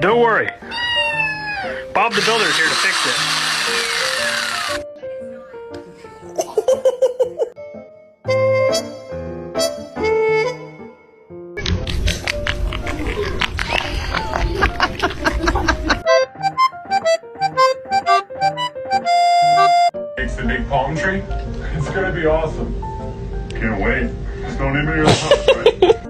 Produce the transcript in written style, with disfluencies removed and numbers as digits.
Don't worry. Bob the Builder is here to fix it. Makes the big palm tree. It's gonna be awesome. Can't wait. Just don't leave me in the house, right?